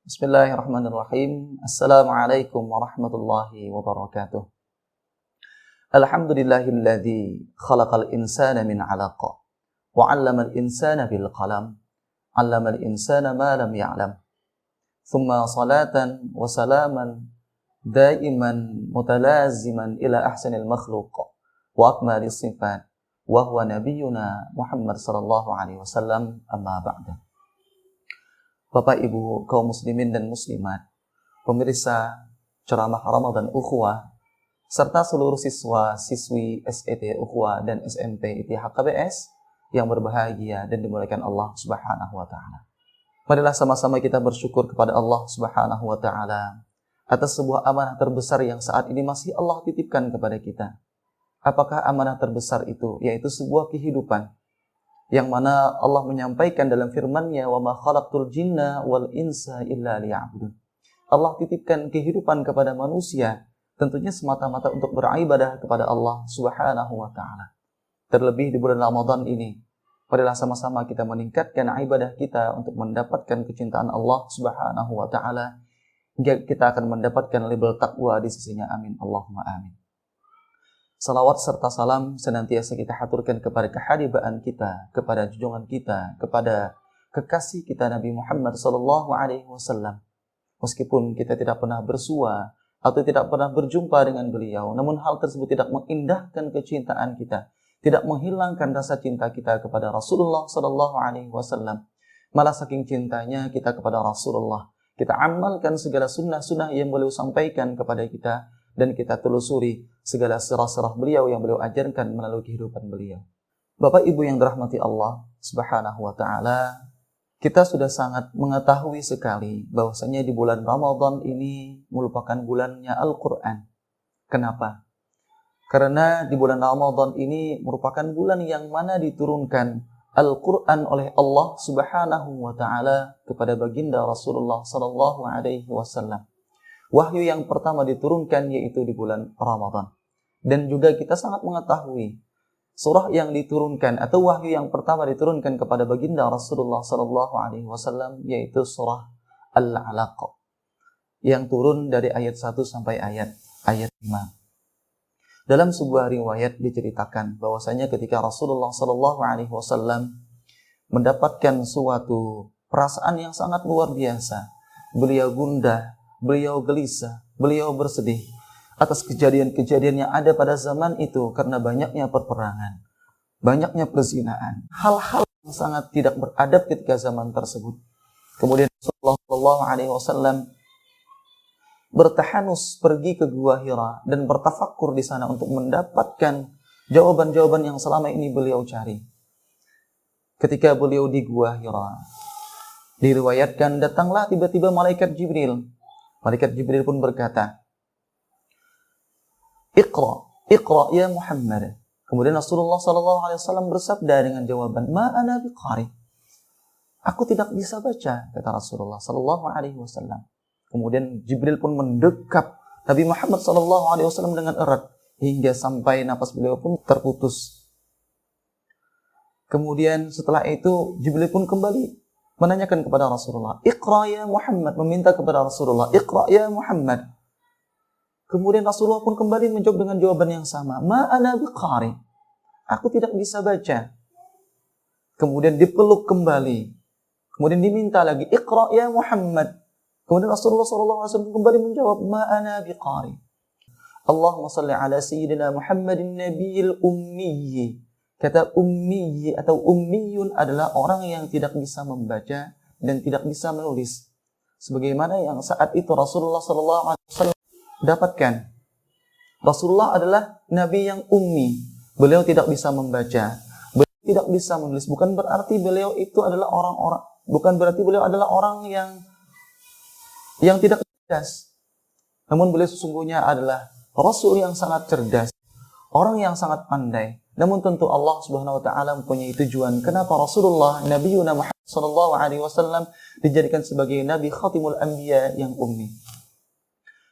Bismillahirrahmanirrahim. Assalamualaikum warahmatullahi wabarakatuh. Alhamdulillahilladzi khalaqal insana min 'alaq wa 'allamal insana bil qalam. 'Allamal insana ma lam ya'lam. Thumma salatan wa salaman daiman mutalaziman ila ahsanil makhluq wa akmalis sifat wa huwa nabiyyuna Muhammad sallallahu alaihi wasallam, amma ba'da. Bapak Ibu kaum muslimin dan muslimat, pemirsa ceramah Ramadan Ukhuwah, serta seluruh siswa-siswi SET Ukhuwah dan SMP ITIHAK KBS yang berbahagia dan dimuliakan Allah Subhanahu wa taala. Marilah sama-sama kita bersyukur kepada Allah Subhanahu wa taala atas sebuah amanah terbesar yang saat ini masih Allah titipkan kepada kita. Apakah amanah terbesar itu? Yaitu sebuah kehidupan yang mana Allah menyampaikan dalam firman-Nya, "Wa ma khalaqtul jinna wal insa illa liya'budun." Allah titipkan kehidupan kepada manusia tentunya semata-mata untuk beribadah kepada Allah Subhanahu wa taala. Terlebih di bulan Ramadan ini, marilah sama-sama kita meningkatkan ibadah kita untuk mendapatkan kecintaan Allah Subhanahu wa taala hingga kita akan mendapatkan label takwa di sisinya. Amin Allahumma amin. Salawat serta salam senantiasa kita haturkan kepada kehabibaan kita, kepada junjungan kita, kepada kekasih kita Nabi Muhammad sallallahu alaihi wasallam. Meskipun kita tidak pernah bersua atau tidak pernah berjumpa dengan beliau, namun hal tersebut tidak mengindahkan kecintaan kita, tidak menghilangkan rasa cinta kita kepada Rasulullah sallallahu alaihi wasallam. Malah saking cintanya kita kepada Rasulullah, kita amalkan segala sunnah-sunnah yang beliau sampaikan kepada kita, dan kita telusuri segala sirah-sirah beliau yang beliau ajarkan melalui kehidupan beliau. Bapak Ibu yang dirahmati Allah Subhanahu wa taala, kita sudah sangat mengetahui sekali bahwasanya di bulan Ramadan ini merupakan bulannya Al-Qur'an. Kenapa? Karena di bulan Ramadan ini merupakan bulan yang mana diturunkan Al-Qur'an oleh Allah Subhanahu wa taala kepada baginda Rasulullah sallallahu alaihi wasallam. Wahyu yang pertama diturunkan yaitu di bulan Ramadan. Dan juga kita sangat mengetahui surah yang diturunkan atau wahyu yang pertama diturunkan kepada baginda Rasulullah sallallahu alaihi wasallam yaitu surah Al-Alaq yang turun dari ayat 1 sampai ayat 5. Dalam sebuah riwayat diceritakan bahwasanya ketika Rasulullah sallallahu alaihi wasallam mendapatkan suatu perasaan yang sangat luar biasa, beliau gundah, beliau gelisah, beliau bersedih atas kejadian-kejadian yang ada pada zaman itu karena banyaknya peperangan, banyaknya perzinaan, hal-hal yang sangat tidak beradab ketika zaman tersebut. Kemudian Rasulullah sallallahu alaihi wasallam bertahanus pergi ke Gua Hira dan bertafakkur di sana untuk mendapatkan jawaban-jawaban yang selama ini beliau cari. Ketika beliau di Gua Hira, diriwayatkan datanglah tiba-tiba malaikat Jibril. Malaikat Jibril pun berkata, Iqra ya Muhammad. Kemudian Rasulullah SAW bersabda dengan jawaban, Ma ana biqari. Aku tidak bisa baca, kata Rasulullah SAW. Kemudian Jibril pun mendekap Nabi Muhammad SAW dengan erat hingga sampai napas beliau pun terputus. Kemudian setelah itu Jibril pun kembali menanyakan kepada Rasulullah, Iqra ya Muhammad, meminta kepada Rasulullah, Iqra ya Muhammad. Kemudian Rasulullah pun kembali menjawab dengan jawaban yang sama, Ma ana biqari. Aku tidak bisa baca. Kemudian dipeluk kembali. Kemudian diminta lagi, Iqra ya Muhammad. Kemudian Rasulullah SAW kembali menjawab, Ma ana biqari. Allahumma salli ala Sayyidina Muhammadin Nabiyil Ummiyyi. Kata ummi atau ummiyun adalah orang yang tidak bisa membaca dan tidak bisa menulis. Sebagaimana yang saat itu Rasulullah SAW dapatkan. Rasulullah adalah Nabi yang ummi. Beliau tidak bisa membaca. Beliau tidak bisa menulis. Bukan berarti beliau itu adalah orang yang tidak cerdas. Namun beliau sesungguhnya adalah Rasul yang sangat cerdas. Orang yang sangat pandai. Namun tentu Allah Subhanahu wa taala mempunyai tujuan kenapa Rasulullah Nabiyuna Muhammad sallallahu alaihi wasallam dijadikan sebagai nabi khatimul anbiya yang ummi.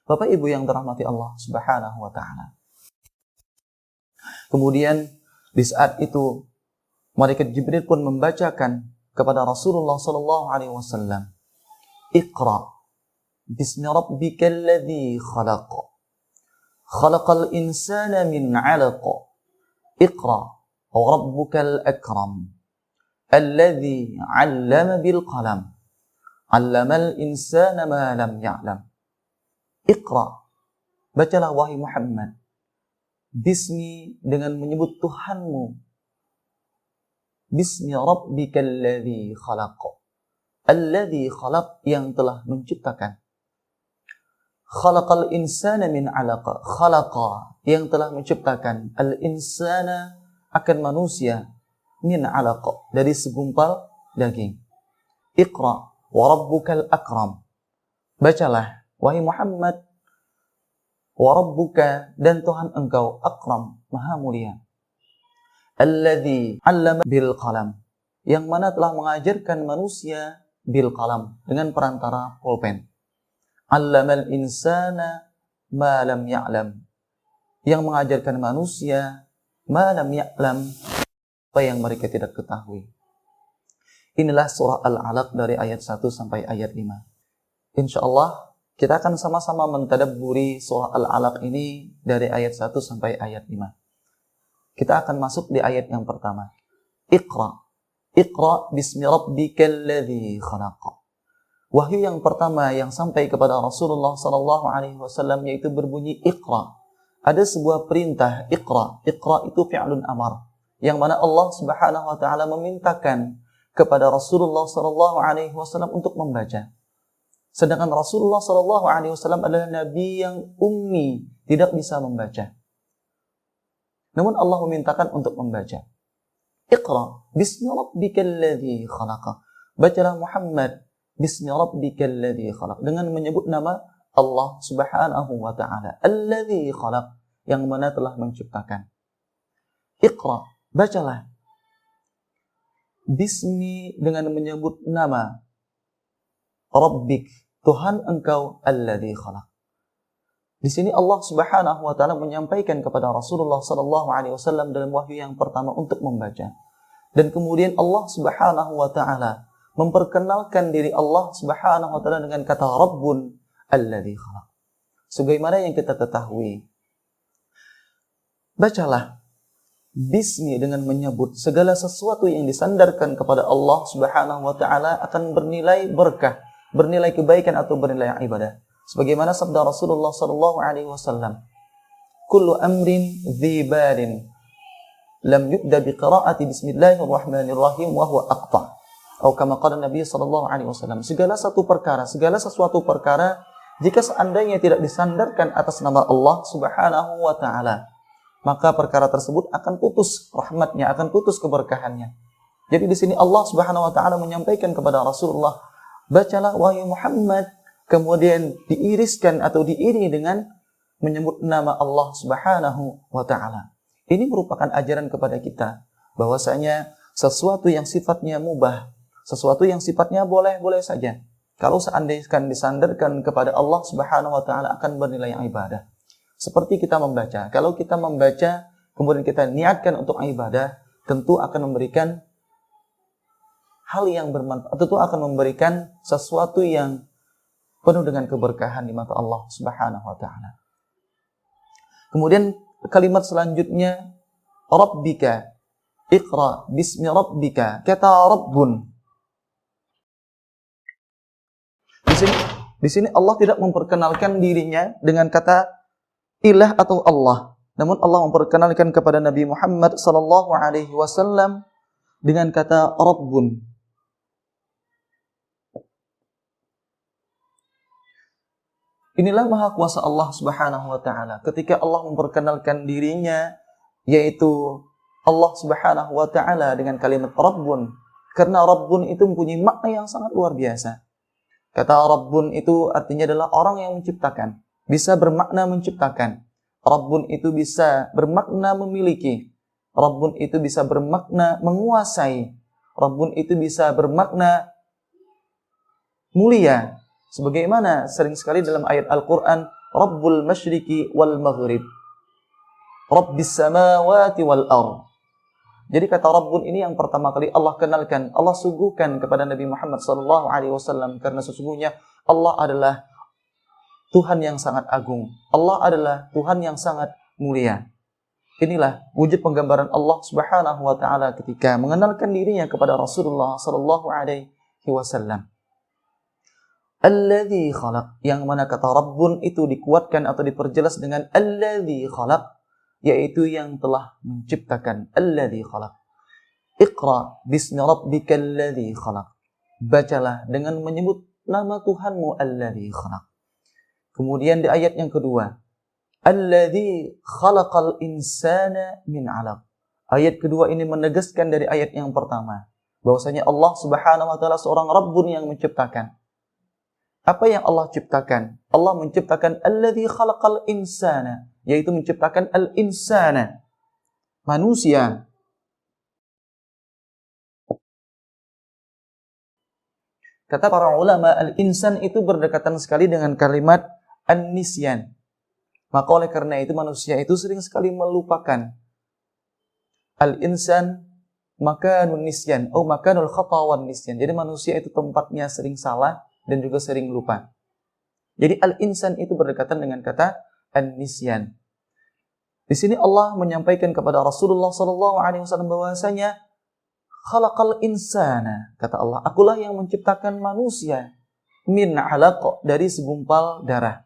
Bapak Ibu yang dirahmati Allah Subhanahu wa taala. Kemudian di saat itu malaikat Jibril pun membacakan kepada Rasulullah sallallahu alaihi wasallam, Iqra Bismi rabbikal ladzi khalaq. Khalaqal insana min 'alaq. Iqra wa rabbukal akram. Alladzi 'allama bil qalam. 'Allamal insana ma lam ya'lam. Iqra. Bacalah wahai Muhammad. Bismi dengan menyebut Tuhanmu. Bismi rabbikal ladzi khalaq. Alladzi khalaq, yang telah menciptakan. Khalaqal insana min 'alaq. Khalaqa, yang telah menciptakan. Al insana, akan manusia. Min 'alaq, dari segumpal daging. Iqra wa rabbukal akram. Bacalah wahai Muhammad. Wa rabbuka, dan Tuhan engkau, akram, maha mulia. Alladzi 'allama bil qalam, yang mana telah mengajarkan manusia bil qalam, dengan perantara pulpen. 'Allamal insana ma lam ya'lam, yang mengajarkan manusia ma lam ya'lam, apa yang mereka tidak ketahui. Inilah surah Al-Alaq dari ayat 1 sampai ayat 5. Insyaallah kita akan sama-sama mentadabburi surah Al-Alaq ini dari ayat 1 sampai ayat 5. Kita akan masuk di ayat yang pertama. Iqra. Iqra bismi rabbikal ladzi khalaq. Wahyu yang pertama yang sampai kepada Rasulullah sallallahu alaihi wasallam yaitu berbunyi Iqra. Ada sebuah perintah Iqra. Iqra itu fi'lun amar, yang mana Allah Subhanahu wa taala memintakan kepada Rasulullah sallallahu alaihi wasallam untuk membaca. Sedangkan Rasulullah sallallahu alaihi wasallam adalah nabi yang ummi, tidak bisa membaca. Namun Allah memintakan untuk membaca. Iqra bismi rabbikal ladzi khalaq. Bacalah Muhammad bismi rabbikal ladzi khalaq, dengan menyebut nama Allah Subhanahu wa taala. Alladzi khalaq, yang mana telah menciptakan. Iqra, bacalah. Bismi, dengan menyebut nama Rabbik, Tuhan engkau, alladzi khalaq. Di sini Allah Subhanahu wa taala menyampaikan kepada Rasulullah sallallahu alaihi wasallam dalam wahyu yang pertama untuk membaca. Dan kemudian Allah Subhanahu wa taala memperkenalkan diri Allah Subhanahu wa taala dengan kata Rabbun alladzi khalaq. Sebagaimana yang kita ketahui, bacalah bismi, dengan menyebut segala sesuatu yang disandarkan kepada Allah Subhanahu wa taala akan bernilai berkah, bernilai kebaikan atau bernilai ibadah. Sebagaimana sabda Rasulullah sallallahu alaihi wasallam, "Kullu amrin dzi balin lam yubda bi qira'ati bismillahirrahmanirrahim wa huwa aqta." Atau kama qala Nabi sallallahu alaihi wasallam, segala sesuatu perkara jika seandainya tidak disandarkan atas nama Allah Subhanahu wa taala, maka perkara tersebut akan putus rahmatnya, akan putus keberkahannya. Jadi di sini Allah Subhanahu wa taala menyampaikan kepada Rasulullah, bacalah wahai Muhammad, kemudian diiriskan atau diiringi dengan menyebut nama Allah Subhanahu wa taala. Ini merupakan ajaran kepada kita bahwasanya sesuatu yang sifatnya mubah, sesuatu yang sifatnya boleh-boleh saja, kalau seandainya disandarkan kepada Allah Subhanahu wa taala akan bernilai ibadah. Seperti kita membaca. Kalau kita membaca, kemudian kita niatkan untuk ibadah, tentu akan memberikan hal yang bermanfaat, tentu akan memberikan sesuatu yang penuh dengan keberkahan di mata Allah Subhanahu wa taala. Kemudian kalimat selanjutnya, Rabbika. Iqra bismi rabbika. Kata Rabbun. Di sini Allah tidak memperkenalkan dirinya dengan kata ilah atau Allah. Namun Allah memperkenalkan kepada Nabi Muhammad sallallahu alaihi wasallam dengan kata Rabbun. Inilah maha kuasa Allah Subhanahu wa taala. Ketika Allah memperkenalkan dirinya, yaitu Allah Subhanahu wa taala dengan kalimat Rabbun, karena Rabbun itu mempunyai makna yang sangat luar biasa. Kata Rabbun itu artinya adalah orang yang menciptakan, bisa bermakna menciptakan. Rabbun itu bisa bermakna memiliki. Rabbun itu bisa bermakna menguasai. Rabbun itu bisa bermakna mulia. Sebagaimana sering sekali dalam ayat Al-Quran, Rabbul Masyriqi wal Maghrib, Rabbis Samawati wal Ardh. Jadi kata Rabbun ini yang pertama kali Allah kenalkan, Allah suguhkan kepada Nabi Muhammad sallallahu alaihi wasallam, karena sesungguhnya Allah adalah Tuhan yang sangat agung. Allah adalah Tuhan yang sangat mulia. Inilah wujud penggambaran Allah Subhanahu wa taala ketika mengenalkan dirinya kepada Rasulullah sallallahu alaihi wasallam. Alladzi khalaq, yang mana kata Rabbun itu dikuatkan atau diperjelas dengan alladzi khalaq, yaitu yang telah menciptakan. Alladzi khalaq. Iqra bismi rabbikal ladzi khalaq. Bacalah dengan menyebut nama Tuhanmu alladzi khalaq. Kemudian di ayat yang kedua, alladzi khalaqal insana min 'alaq. Ayat kedua ini menegaskan dari ayat yang pertama bahwasanya Allah Subhanahu wa taala seorang Rabbun yang menciptakan. Apa yang Allah ciptakan? Allah menciptakan alladzi khalaqal insana, yaitu menciptakan al-insana, manusia. Kata para ulama, al-insan itu berdekatan sekali dengan kalimat an-nisyan. Maka oleh karena itu manusia itu sering sekali melupakan. Al-insan makanun nisyan atau makanul khata wan nisyan. Jadi manusia itu tempatnya sering salah dan juga sering lupa. Jadi al-insan itu berdekatan dengan kata an-nisyan. Di sini Allah menyampaikan kepada Rasulullah sallallahu alaihi wasallam bahwasanya khalaqal insana, kata Allah, akulah yang menciptakan manusia min 'alaq, dari segumpal darah.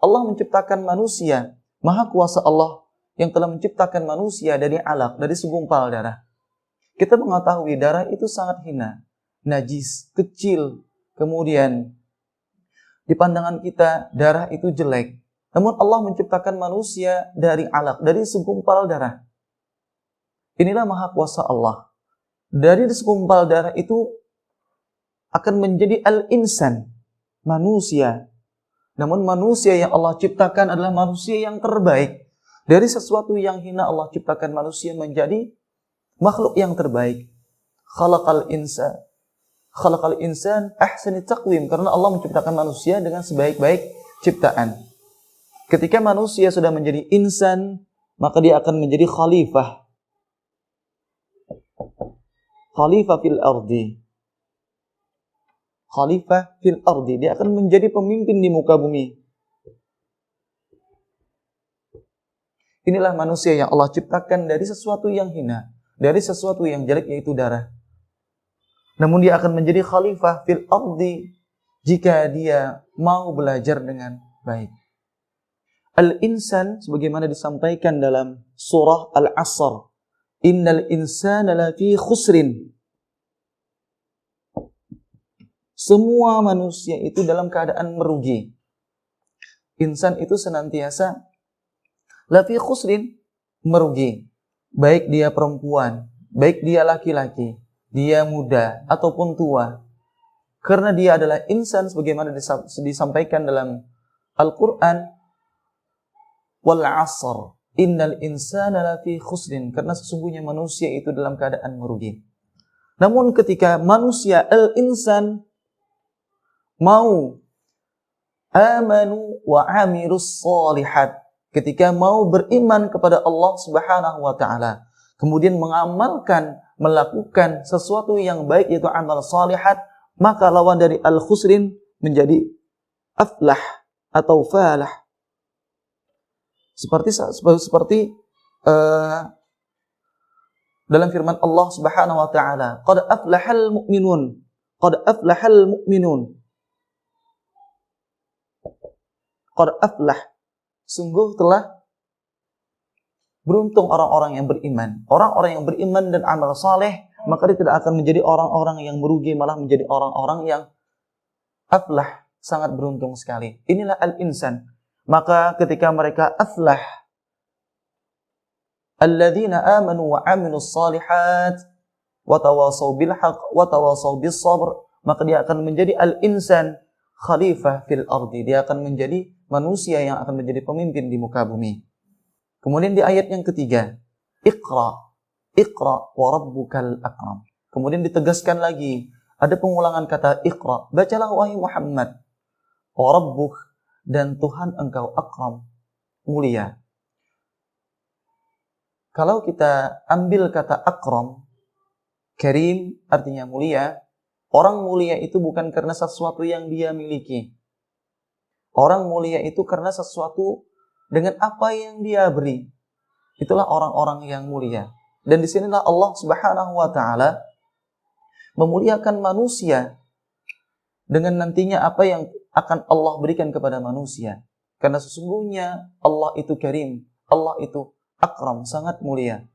Allah menciptakan manusia, maha kuasa Allah yang telah menciptakan manusia dari 'alaq, dari segumpal darah. Kita mengetahui darah itu sangat hina, najis, kecil. Kemudian di pandangan kita darah itu jelek. Namun Allah menciptakan manusia dari 'alaq, dari segumpal darah. Inilah maha kuasa Allah. Dari segumpal darah itu akan menjadi al-insan, manusia. Namun manusia yang Allah ciptakan adalah manusia yang terbaik. Dari sesuatu yang hina Allah ciptakan manusia menjadi makhluk yang terbaik. Khalaqal insan ahsani taqwim, karena Allah menciptakan manusia dengan sebaik-baik ciptaan. Ketika manusia sudah menjadi insan, maka dia akan menjadi khalifah. Khalifah fil ardi. Khalifah fil ardi. Dia akan menjadi pemimpin di muka bumi. Inilah manusia yang Allah ciptakan dari sesuatu yang hina, dari sesuatu yang jelek, yaitu darah. Namun dia akan menjadi khalifah fil ardi jika dia mau belajar dengan baik. Al-insan sebagaimana disampaikan dalam surah Al-Asr, innal insana lafi khusrin. Semua manusia itu dalam keadaan merugi. Insan itu senantiasa lafi khusrin, merugi. Baik dia perempuan, baik dia laki-laki, dia muda ataupun tua. Karena dia adalah insan sebagaimana disampaikan dalam Al-Quran, wal 'asr innal insana lafi khusrin, karena sesungguhnya manusia itu dalam keadaan merugi. Namun ketika manusia al-insan mau amanu wa amilus shalihat, ketika mau beriman kepada Allah Subhanahu wa taala, kemudian mengamalkan, melakukan sesuatu yang baik yaitu amal shalihat, maka lawan dari al-khusrin menjadi aflah atau falah. Seperti dalam firman Allah Subhanahu wa taala, qad aflahal mu'minun, qad aflahal mu'minun, qad aflah, sungguh telah beruntung orang-orang yang beriman. Orang-orang yang beriman dan amal saleh, maka dia tidak akan menjadi orang-orang yang merugi, malah menjadi orang-orang yang aflah, sangat beruntung sekali. Inilah al-insan. Maka ketika mereka aflah, alladzina amanu wa amilus shalihat wa tawasaw bil haqq wa tawasaw bis sabr, maka dia akan menjadi al-insan khalifah fil ardi. Dia akan menjadi manusia yang akan menjadi pemimpin di muka bumi. Kemudian di ayat yang ketiga, Iqra wa rabbukal akram. Kemudian ditegaskan lagi, ada pengulangan kata Iqra, bacalah wahai Muhammad, wa rabbuk, dan Tuhan engkau akram, mulia. Kalau kita ambil kata akram, karim artinya mulia. Orang mulia itu bukan karena sesuatu yang dia miliki. Orang mulia itu karena sesuatu dengan apa yang dia beri. Itulah orang-orang yang mulia. Dan disinilah Allah Subhanahu wa Ta'ala memuliakan manusia dengan nantinya apa yang akan Allah berikan kepada manusia. Karena sesungguhnya Allah itu karim, Allah itu akram, sangat mulia.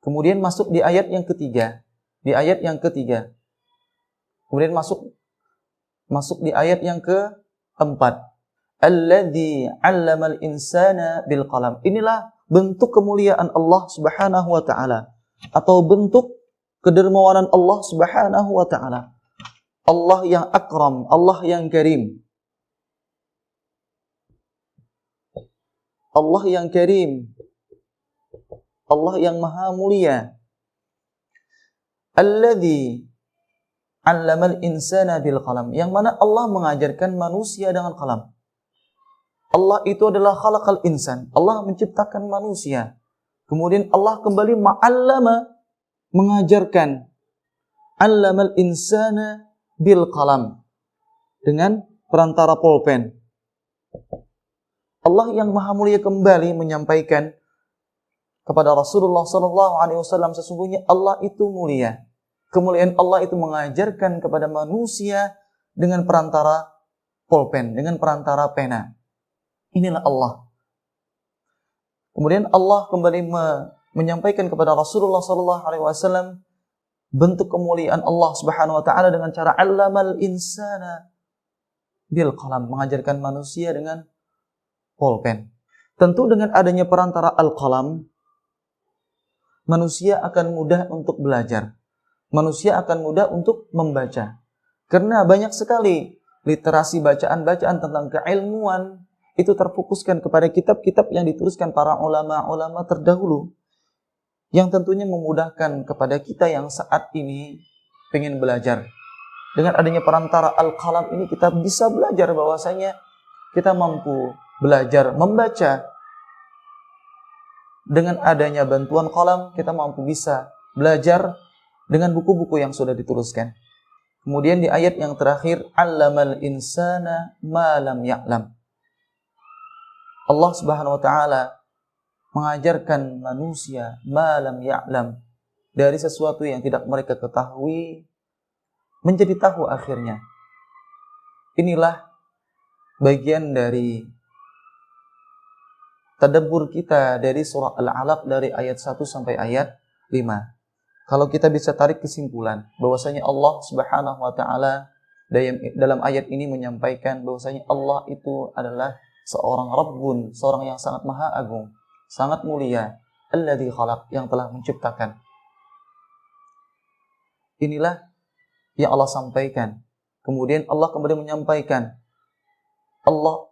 Kemudian masuk di ayat yang ketiga. Kemudian masuk di ayat yang keempat. Alladzi 'allamal insana bil qalam. Inilah bentuk kemuliaan Allah Subhanahu wa Ta'ala, atau bentuk kedermawanan Allah Subhanahu wa Ta'ala. Allah yang akram, Allah yang karim. Allah yang karim. Allah yang maha mulia. Alladzi 'allamal insana bil qalam. Yang mana Allah mengajarkan manusia dengan qalam. Allah itu adalah khalaqal insan. Allah menciptakan manusia. Kemudian Allah kembali ma'allama, mengajarkan. 'Allamal insana bil qalam, dengan perantara pulpen. Allah yang maha mulia kembali menyampaikan kepada Rasulullah SAW, sesungguhnya Allah itu mulia. Kemuliaan Allah itu mengajarkan kepada manusia dengan perantara pulpen, dengan perantara pena. Inilah Allah. Kemudian Allah kembali menyampaikan kepada Rasulullah SAW bentuk kemuliaan Allah Subhanahu wa Ta'ala dengan cara 'allamal insana bil qalam, mengajarkan manusia dengan pulpen. Tentu dengan adanya perantara al-qalam, manusia akan mudah untuk belajar. Manusia akan mudah untuk membaca. Karena banyak sekali literasi bacaan-bacaan tentang keilmuan itu terfokuskan kepada kitab-kitab yang dituliskan para ulama-ulama terdahulu, yang tentunya memudahkan kepada kita yang saat ini pengen belajar. Dengan adanya perantara al-qalam ini kita bisa belajar, bahwasanya kita mampu belajar membaca. Dengan adanya bantuan qalam kita mampu bisa belajar dengan buku-buku yang sudah dituliskan. Kemudian di ayat yang terakhir, 'allamal insana ma lam ya'lam. Allah Subhanahu wa Ta'ala mengajarkan manusia malam ya'lam, dari sesuatu yang tidak mereka ketahui menjadi tahu akhirnya. Inilah bagian dari tadabbur kita dari surah Al-Alaq dari ayat 1 sampai ayat 5. Kalau kita bisa tarik kesimpulan bahwasanya Allah Subhanahu wa Ta'ala dalam ayat ini menyampaikan bahwasanya Allah itu adalah seorang Rabbun, seorang yang sangat maha agung, sangat mulia, alladzi khalaq, yang telah menciptakan. Inilah yang Allah sampaikan. Kemudian Allah kembali menyampaikan, Allah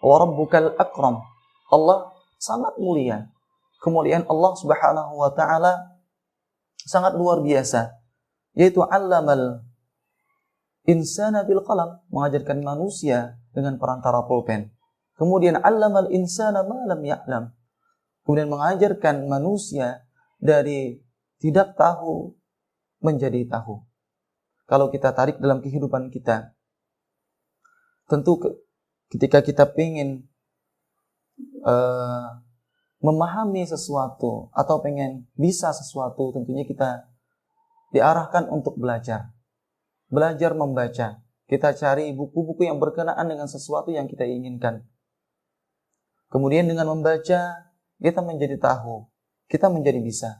wa rabbukal akram. Allah sangat mulia. Kemuliaan Allah Subhanahu wa Ta'ala sangat luar biasa, yaitu 'allamal insana bil qalam, mengajarkan manusia dengan perantara pulpen. Kemudian 'allamal insana ma lam ya'lam, kemudian mengajarkan manusia dari tidak tahu menjadi tahu. Kalau kita tarik dalam kehidupan kita, tentu ketika kita ingin memahami sesuatu atau pengen bisa sesuatu, tentunya kita diarahkan untuk belajar membaca. Kita cari buku-buku yang berkenaan dengan sesuatu yang kita inginkan. Kemudian dengan membaca, kita menjadi tahu, kita menjadi bisa.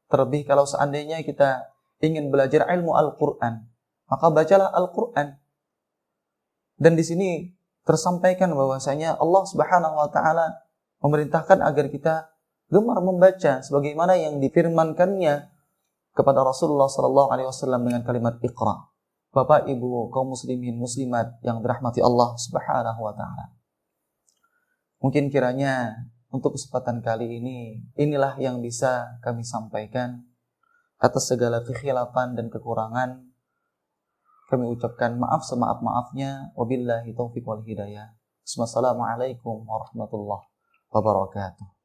Terlebih kalau seandainya kita ingin belajar ilmu Al-Quran, maka bacalah Al-Quran. Dan di sini tersampaikan bahwasanya Allah Subhanahu wa Ta'ala memerintahkan agar kita gemar membaca sebagaimana yang difirmankannya kepada Rasulullah SAW dengan kalimat Iqra. Bapak, Ibu, kaum muslimin, muslimat yang dirahmati Allah Subhanahu wa Ta'ala. Mungkin kiranya untuk kesempatan kali ini, inilah yang bisa kami sampaikan. Atas segala kekhilafan dan kekurangan, kami ucapkan maaf semaaf-maafnya. Wabillahi taufiq wal hidayah. Wassalamualaikum warahmatullahi wabarakatuh.